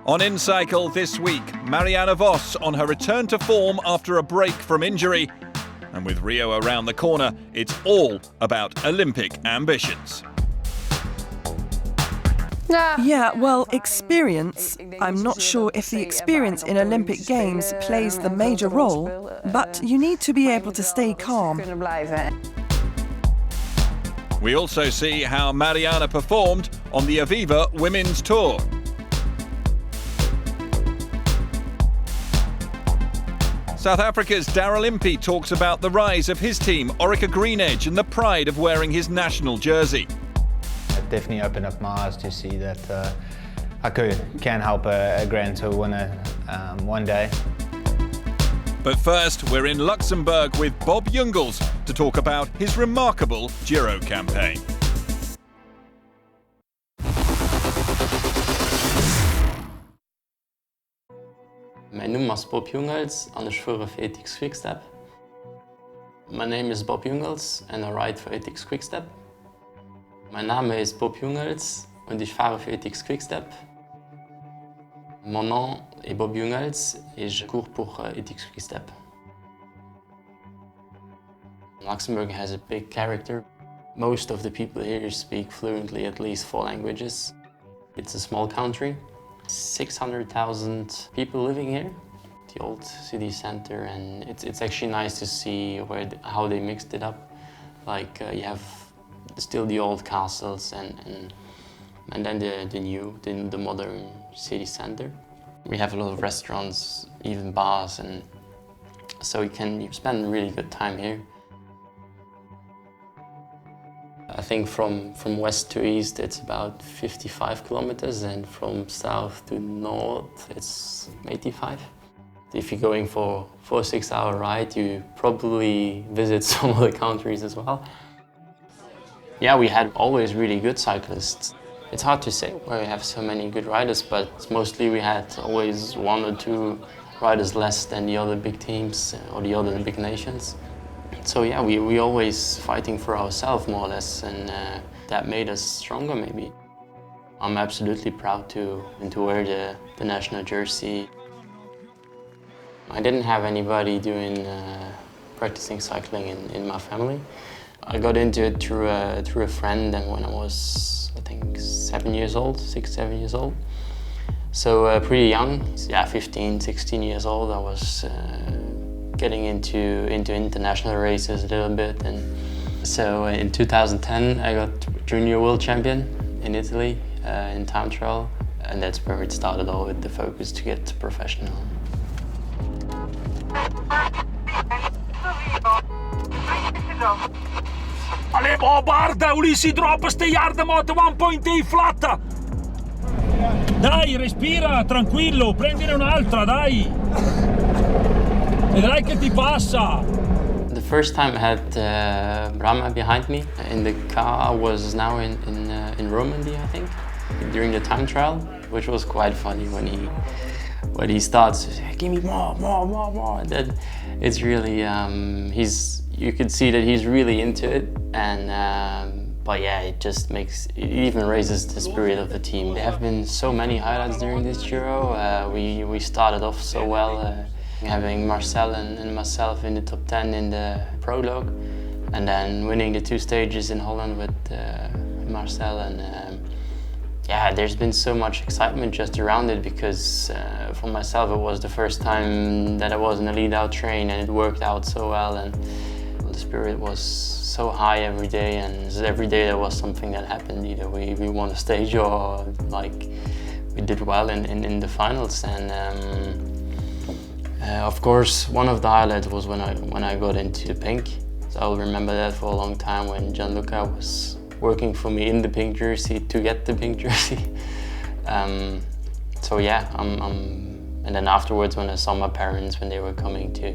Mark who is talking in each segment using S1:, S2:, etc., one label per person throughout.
S1: On inCycle this week, Mariana Voss on her return to form after a break from injury. And with Rio around the corner, it's all about Olympic ambitions.
S2: Yeah, well, experience. I'm not sure if the experience in Olympic Games plays the major role, but you need to be able to stay calm.
S1: We also see how Mariana performed on the Aviva Women's Tour. South Africa's Daryl Impey talks about the rise of his team, Orica-GreenEdge, and the pride of wearing his national jersey.
S3: It definitely opened up my eyes to see that I can help a Grand Tour winner one day.
S1: But first, we're in Luxembourg with Bob Jungels to talk about his remarkable Giro campaign.
S4: Mijn naam is Bob Jungels and I ride for Ethics Quickstep. My name is Bob Jungels and I ride for Ethics Quickstep. Mein Name ist Bob Jungels und ich fahre für Ethics Quickstep. Mon nom est Bob Jungels et je cours pour Ethics Quickstep. Luxembourg has a big character. Most of the people here speak fluently at least 4 languages. It's a small country. 600,000 people living here, the old city center, and it's actually nice to see how they mixed it up. Like you have still the old castles and then the modern city center. We have a lot of restaurants, even bars, and so you can spend a really good time here. I think from west to east it's about 55 kilometers, and from south to north it's 85. If you're going for a 6-hour ride, you probably visit some of the countries as well. Yeah, we had always really good cyclists. It's hard to say why we have so many good riders, but mostly we had always 1 or 2 riders less than the other big teams or the other big nations. So yeah, we always fighting for ourselves more or less, and that made us stronger maybe. I'm absolutely proud to wear the national jersey. I didn't have anybody doing practicing cycling in my family. I got into it through a friend, and when I was, I think, 7 years old, 6, 7 years old. So pretty young, yeah, 15, 16 years old, I was getting into international races a little bit. And so in 2010, I got junior world champion in Italy in time trial, and that's where it started all with the focus to get professional.
S5: Ale guarda, Ulissi drop ste yard mode 1.8 flat. Dai, respira, tranquillo, prendine un'altra, dai. Vedrai che ti passa.
S4: The first time I had Brahma behind me in the car was now in Romandy, I think, during the time trial, which was quite funny when he starts, give me more. That it's really you could see that he's really into it, and but yeah, it even raises the spirit of the team. There have been so many highlights during this Giro. We started off so well, having Marcel and myself in the top 10 in the prologue, and then winning the 2 stages in Holland with Marcel, and yeah, there's been so much excitement just around it, because for myself it was the first time that I was in a lead-out train, and it worked out so well, and the spirit was so high every day, and every day there was something that happened. Either we won a stage, or like we did well in the finals. And of course, one of the highlights was when I got into pink. So I'll remember that for a long time, when Gianluca was working for me in the pink jersey to get the pink jersey. So yeah, and then afterwards when I saw my parents when they were coming to,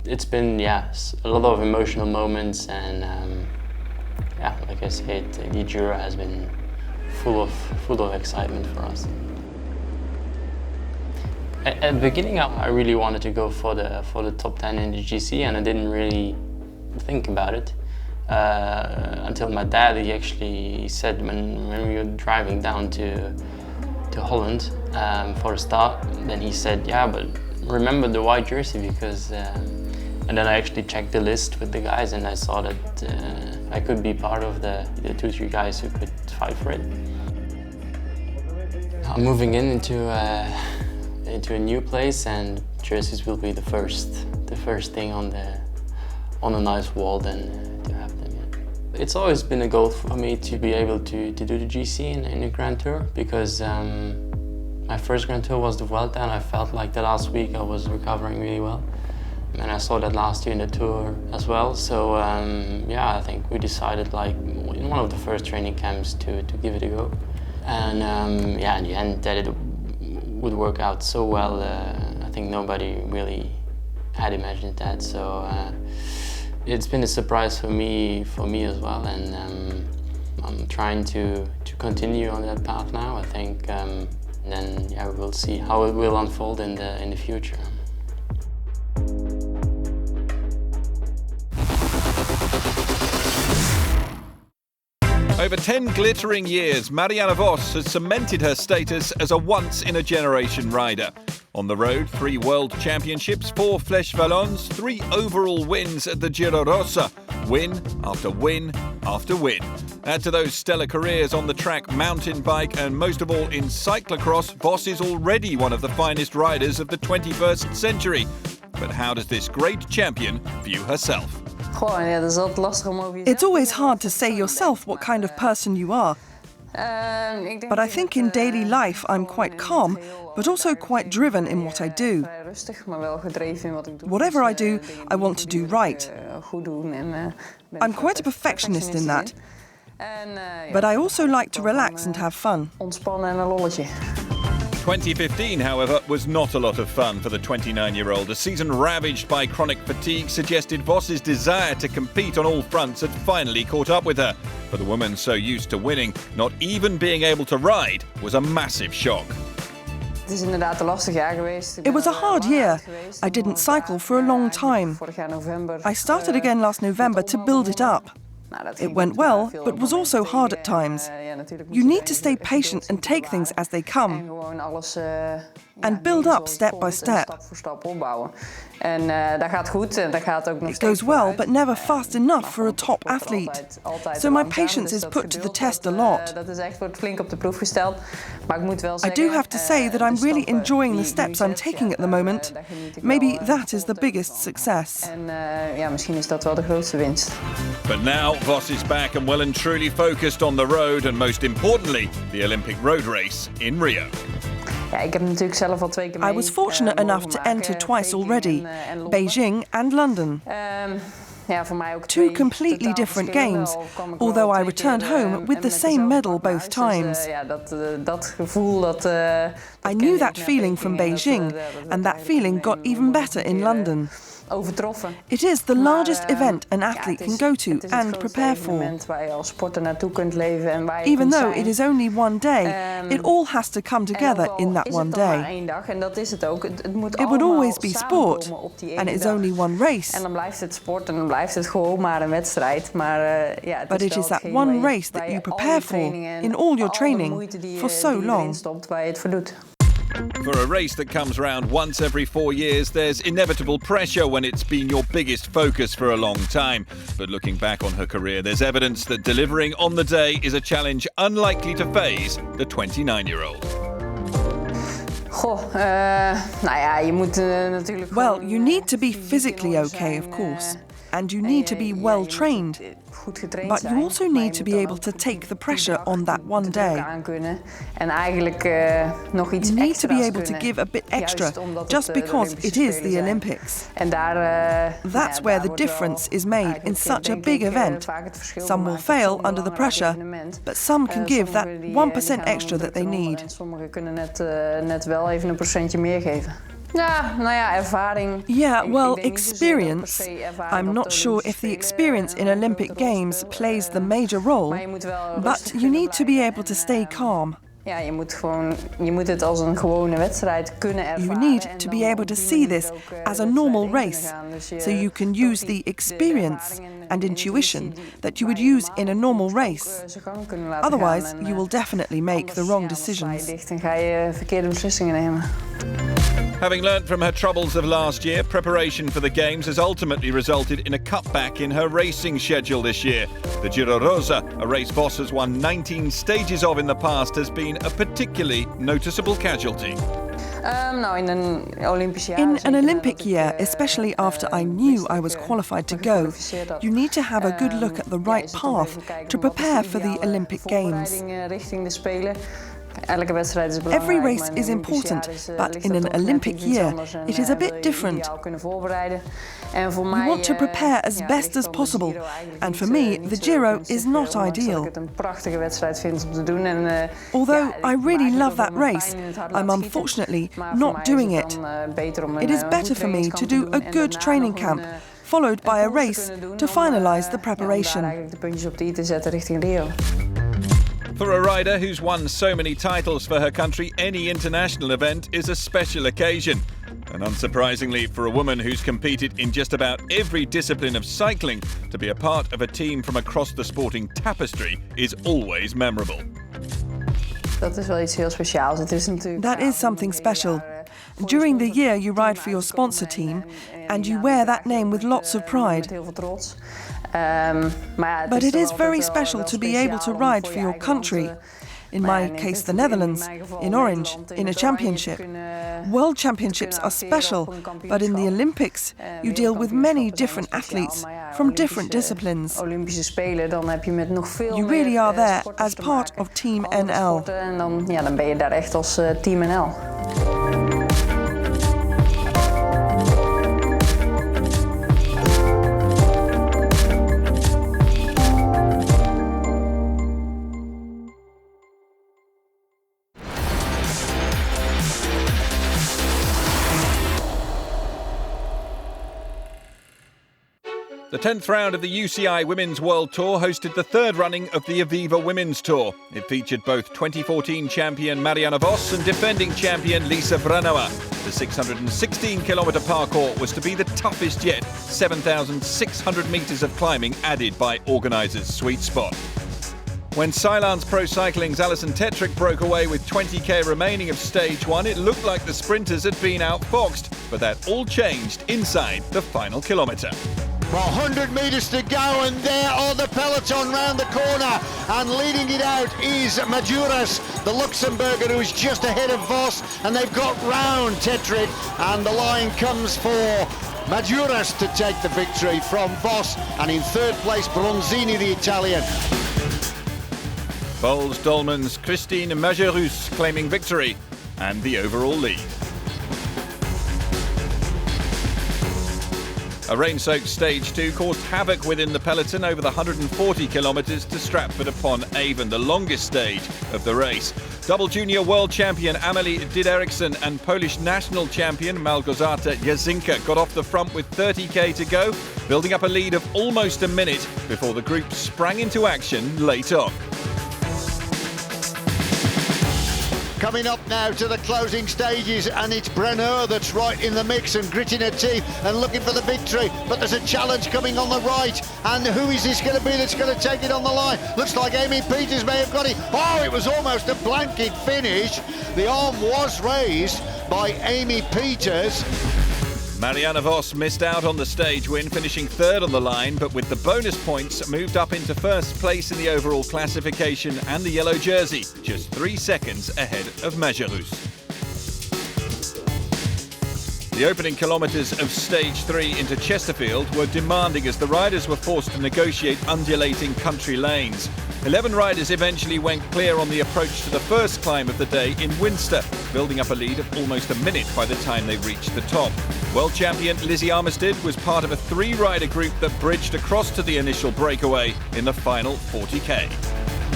S4: it's been, yeah, a lot of emotional moments, and yeah, like I said, the Giro has been full of excitement for us. At the beginning, I really wanted to go for the top 10 in the GC, and I didn't really think about it until my dad, he actually said when we were driving down to Holland for a start. Then he said, yeah, but remember the white jersey because... and then I actually checked the list with the guys and I saw that I could be part of the 2-3 guys who could fight for it. I'm moving into a new place and jerseys will be the first thing on a nice wall then to have them. Yeah. It's always been a goal for me to be able to do the GC in a Grand Tour because my first Grand Tour was the Vuelta and I felt like the last week I was recovering really well. And I saw that last year in the Tour as well. So yeah, I think we decided like in one of the first training camps to give it a go. And yeah, in the end that it would work out so well. I think nobody really had imagined that. So it's been a surprise for me as well. And I'm trying to continue on that path now. I think then yeah, we'll see how it will unfold in the future.
S1: Over 10 glittering years, Mariana Voss has cemented her status as a once-in-a-generation rider. On the road, 3 World Championships, 4 Flèche Wallonnes, 3 overall wins at the Giro Rosa. Win after win after win. Add to those stellar careers on the track, mountain bike and most of all in cyclocross, Voss is already one of the finest riders of the 21st century. But how does this great champion view herself?
S2: It's always hard to say yourself what kind of person you are. But I think in daily life I'm quite calm, but also quite driven in what I do. Whatever I do, I want to do right. I'm quite a perfectionist in that. But I also like to relax and have fun.
S1: 2015, however, was not a lot of fun for the 29-year-old. A season ravaged by chronic fatigue suggested Voss's desire to compete on all fronts had finally caught up with her. For the woman so used to winning, not even being able to ride was a massive shock.
S2: It was a hard year. I didn't cycle for a long time. I started again last November to build it up. It went well, but was also hard at times. You need to stay patient and take things as they come. And build up step by step. It goes well, but never fast enough for a top athlete. So my patience is put to the test a lot. I do have to say that I'm really enjoying the steps I'm taking at the moment. Maybe that is the biggest success.
S1: But now Voss is back and well and truly focused on the road and most importantly, the Olympic road race in Rio.
S2: I was fortunate enough to enter twice already, Beijing and London. 2 completely different games, although I returned home with the same medal both times. I knew that feeling from Beijing, and that feeling got even better in London. It is the largest event an athlete can go to and prepare for. Even though it is only one day, it all has to come together in that one day. It would always be sport, and it is only one race. But it is that one race that you prepare for in all your training for so long.
S1: For a race that comes round once every 4 years, there's inevitable pressure when it's been your biggest focus for a long time. But looking back on her career, there's evidence that delivering on the day is a challenge unlikely to faze the 29-year-old.
S2: Well, you need to be physically okay, of course. And you need to be well trained. But you also need to be able to take the pressure on that one day. You need to be able to give a bit extra, just because it is the Olympics. That's where the difference is made in such a big event. Some will fail under the pressure, but some can give that 1% extra that they need. Yeah, well, experience. I'm not sure if the experience in Olympic Games plays the major role, but you need to be able to stay calm.
S6: You
S2: need to be able to see this as a normal race, so you can use the experience and intuition that you would use in a normal race. Otherwise, you will definitely make the wrong decisions.
S1: Having learnt from her troubles of last year, preparation for the Games has ultimately resulted in a cutback in her racing schedule this year. The Giro Rosa, a race Vos has won 19 stages of in the past, has been a particularly noticeable casualty.
S2: In an Olympic year, especially after I knew I was qualified to go, you need to have a good look at the right path to prepare for the Olympic Games. Every race is important, but in an Olympic year, it is a bit different. You want to prepare as best as possible, and for me, the Giro is not ideal. Although I really love that race, I'm unfortunately not doing it. It is better for me to do a good training camp, followed by a race to finalise the preparation.
S1: For a rider who's won so many titles for her country, any international event is a special occasion. And unsurprisingly, for a woman who's competed in just about every discipline of cycling, to be a part of a team from across the sporting tapestry is always memorable.
S2: That is something special. During the year you ride for your sponsor team, and you wear that name with lots of pride. But it is very special to be able to ride for your country. In my case, the Netherlands, in orange, in a championship. World championships are special, but in the Olympics, you deal with many different athletes from different disciplines. You really are there as part of Team NL.
S1: The 10th round of the UCI Women's World Tour hosted the third running of the Aviva Women's Tour. It featured both 2014 champion Mariana Voss and defending champion Lisa Brannauer. The 616-kilometre parcours was to be the toughest yet, 7,600 metres of climbing added by organisers' sweet spot. When Sidelines Pro Cycling's Alison Tetrick broke away with 20k remaining of stage one, it looked like the sprinters had been outfoxed, but that all changed inside the final kilometre.
S7: Well, 100 metres to go, and there are the peloton round the corner, and leading it out is Majuras, the Luxembourger, who's just ahead of Vos, and they've got round Tetrick, and the line comes for Majuras to take the victory from Vos, and in third place Bronzini, the Italian.
S1: Bols Dolman's Christine Majerus claiming victory and the overall lead. A rain-soaked stage 2 caused havoc within the peloton over the 140 kilometres to Stratford-upon-Avon, the longest stage of the race. Double junior world champion Amelie Dideriksen and Polish national champion Małgorzata Jasinka got off the front with 30k to go, building up a lead of almost a minute before the group sprang into action late on.
S7: Coming up now to the closing stages, and it's Brennauer that's right in the mix and gritting her teeth and looking for the victory, but there's a challenge coming on the right, and who is this going to be that's going to take it on the line? Looks like Amy Peters may have got it. Oh, it was almost a blanket finish. The arm was raised by Amy Peters.
S1: Mariana Voss missed out on the stage win, finishing third on the line, but with the bonus points moved up into first place in the overall classification and the yellow jersey, just 3 seconds ahead of Majerus. The opening kilometres of stage 3 into Chesterfield were demanding as the riders were forced to negotiate undulating country lanes. 11 riders eventually went clear on the approach to the first climb of the day in Winster, building up a lead of almost a minute by the time they reached the top. World champion Lizzie Armistead was part of a 3-rider group that bridged across to the initial breakaway in the final 40k.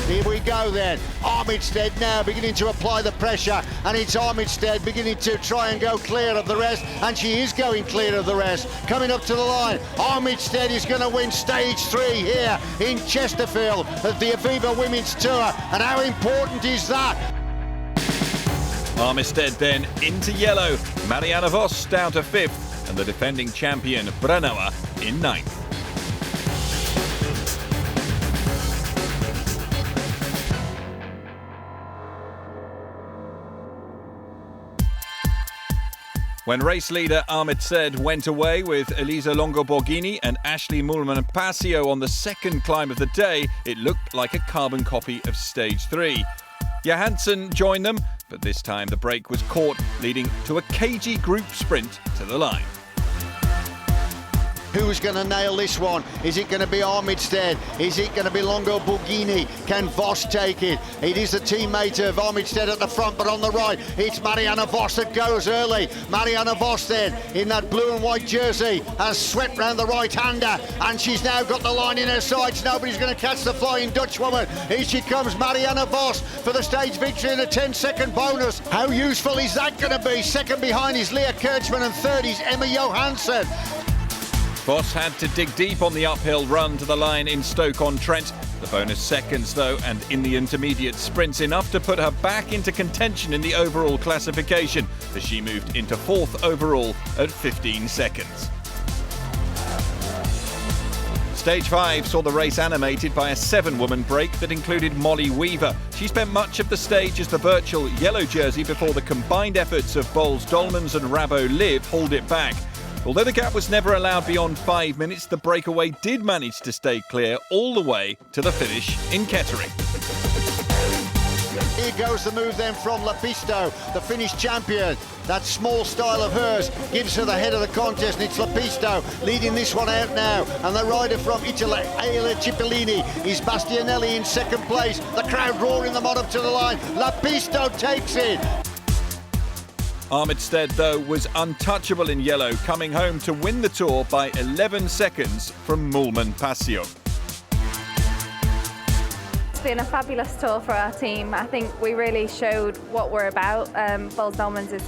S7: Here we go then. Armistead now beginning to apply the pressure, and it's Armistead beginning to try and go clear of the rest, and she is going clear of the rest. Coming up to the line, Armistead is going to win stage 3 here in Chesterfield at the Aviva Women's Tour, and how important is that?
S1: Armistead then into yellow. Mariana Voss down to 5th, and the defending champion Brennauer in 9th. When race leader Armistead went away with Elisa Longo-Borghini and Ashley Moolman-Pasio on the second climb of the day, it looked like a carbon copy of stage 3. Johansson joined them, but this time the break was caught, leading to a cagey group sprint to the line.
S7: Who's going to nail this one? Is it going to be Armistead? Is it going to be Longo-Borghini? Can Voss take it? It is the teammate of Armistead at the front, but on the right, it's Mariana Voss that goes early. Mariana Voss then, in that blue and white jersey, has swept round the right-hander, and she's now got the line in her sights. Nobody's going to catch the Flying Dutchwoman. Here she comes, Mariana Voss, for the stage victory in a 10-second bonus. How useful is that going to be? Second behind is Leah Kirchman, and third is Emma Johansson.
S1: Voss had to dig deep on the uphill run to the line in Stoke-on-Trent. The bonus seconds, though, and in the intermediate sprints, enough to put her back into contention in the overall classification, as she moved into 4th overall at 15 seconds. Stage 5 saw the race animated by a 7-woman break that included Molly Weaver. She spent much of the stage as the virtual yellow jersey before the combined efforts of Boels Dolmans and Rabo Liv hauled it back. Although the gap was never allowed beyond 5 minutes, the breakaway did manage to stay clear all the way to the finish in Kettering.
S7: Here goes the move then from Lapisto, the Finnish champion. That small style of hers gives her the head of the contest, and it's Lapisto leading this one out now. And the rider from Italy, Aila Cipollini, is Bastianelli in 2nd place. The crowd roaring them on up to the line. Lapisto takes it.
S1: Armistead, though, was untouchable in yellow, coming home to win the Tour by 11 seconds from Moolman-Pasio.
S6: It's been a fabulous tour for our team. I think we really showed what we're about. Boels Dolmans is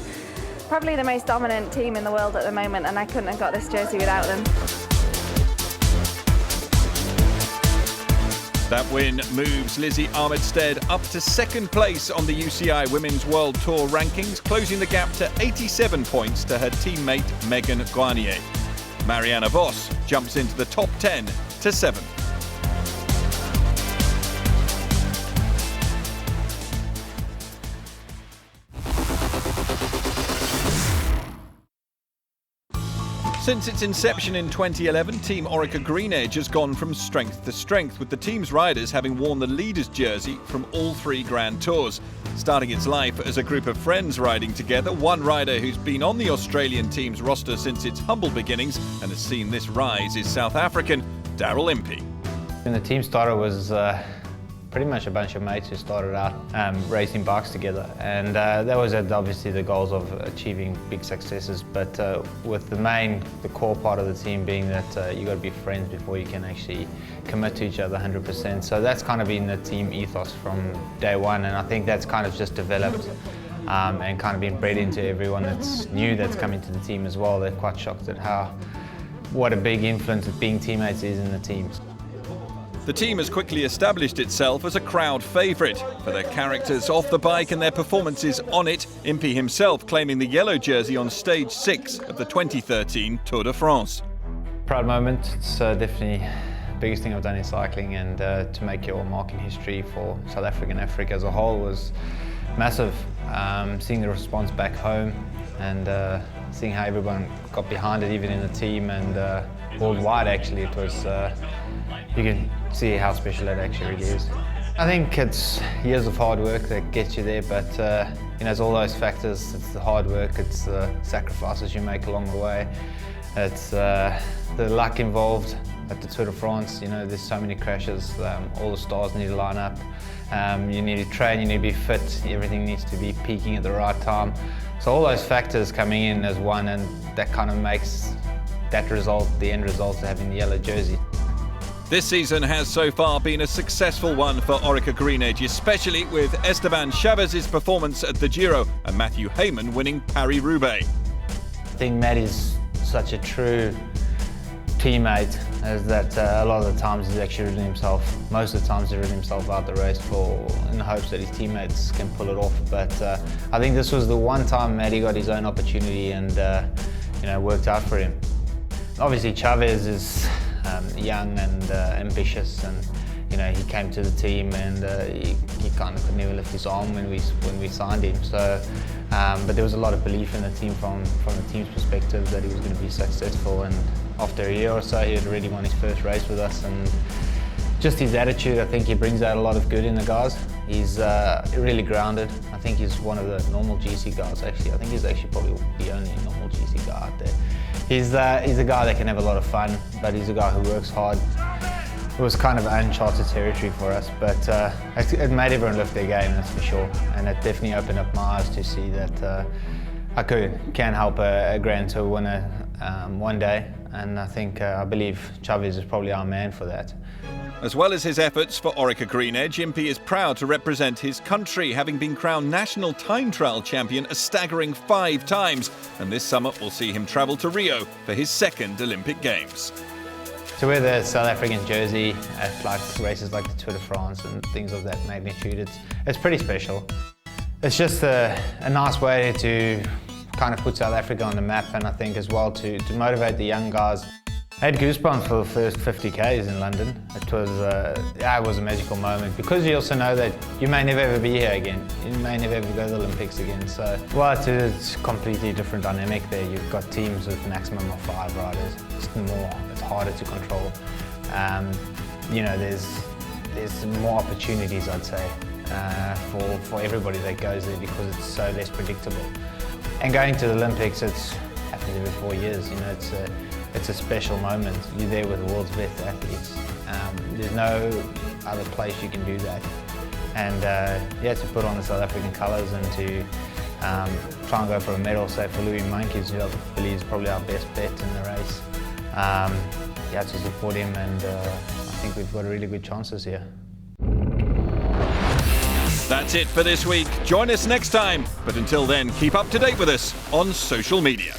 S6: probably the most dominant team in the world at the moment, and I couldn't have got this jersey without them.
S1: That win moves Lizzie Armistead up to 2nd place on the UCI Women's World Tour rankings, closing the gap to 87 points to her teammate Megan Guarnier. Mariana Voss jumps into the top 10 to 7th. Since its inception in 2011, Team Orica-GreenEdge has gone from strength to strength, with the team's riders having worn the leader's jersey from all 3 Grand Tours. Starting its life as a group of friends riding together, one rider who's been on the Australian team's roster since its humble beginnings and has seen this rise is South African Daryl Impey.
S3: When the team started was pretty much a bunch of mates who started out racing bikes together, and that was obviously the goals of achieving big successes, but with the core part of the team being that you got to be friends before you can actually commit to each other 100%. So that's kind of been the team ethos from day one, and I think that's kind of just developed and kind of been bred into everyone that's new that's coming to the team as well. They're quite shocked at what a big influence being teammates is in the teams.
S1: The team has quickly established itself as a crowd favourite for their characters off the bike and their performances on it, Impey himself claiming the yellow jersey on stage 6 of the 2013 Tour de France.
S3: Proud moment. It's definitely the biggest thing I've done in cycling, and to make your mark in history for South Africa and Africa as a whole was massive. Seeing the response back home and seeing how everyone got behind it, even in the team and worldwide actually, it was, you can see how special it actually really is. I think it's years of hard work that gets you there, but it's all those factors. It's the hard work, it's the sacrifices you make along the way, it's the luck involved at the Tour de France. There's so many crashes, all the stars need to line up. You need to train, you need to be fit, everything needs to be peaking at the right time. So all those factors coming in as one, and that kind of makes that result, the end result, of having the yellow jersey.
S1: This season has so far been a successful one for Orica-GreenEdge, especially with Esteban Chavez's performance at the Giro and Matthew Hayman winning Paris-Roubaix.
S3: I think Matt is such a true teammate is that a lot of the times he's actually ridden himself. Most of the times he's ridden himself out the race in the hopes that his teammates can pull it off. But I think this was the one time Matty got his own opportunity and worked out for him. Obviously Chavez is young and ambitious, and he came to the team and he kind of couldn't even lift his arm when we signed him. So, but there was a lot of belief in the team from the team's perspective that he was going to be successful. And after a year or so, he had already won his first race with us, and just his attitude, I think he brings out a lot of good in the guys. He's really grounded. I think he's one of the normal GC guys. Actually, I think he's actually probably the only normal GC guy out there. He's a guy that can have a lot of fun, but he's a guy who works hard. It was kind of uncharted territory for us, but it made everyone lift their game, that's for sure. And it definitely opened up my eyes to see that I can help a Grand Tour winner one day. And I believe Chavez is probably our man for that.
S1: As well as his efforts for Orica-GreenEdge, Impey is proud to represent his country, having been crowned national time trial champion a staggering 5 times. And this summer will see him travel to Rio for his 2nd Olympic Games.
S3: To wear the South African jersey at races like the Tour de France and things of that magnitude, it's pretty special. It's just a nice way to kind of put South Africa on the map, and I think as well to motivate the young guys. I had goosebumps for the first 50 Ks in London. It was a magical moment, because you also know that you may never ever be here again. You may never ever go to the Olympics again. So, well, it's a completely different dynamic there. You've got teams with maximum of 5 riders. It's harder to control. There's more opportunities, I'd say, for everybody that goes there, because it's so less predictable. And going to the Olympics, it happens every 4 years. It's a special moment. You're there with the world's best athletes. There's no other place you can do that. And to put on the South African colours and to try and go for a medal, say for Louis Monkeys, who I believe is probably our best bet in the race. To support him, and I think we've got really good chances here.
S1: That's it for this week. Join us next time. But until then, keep up to date with us on social media.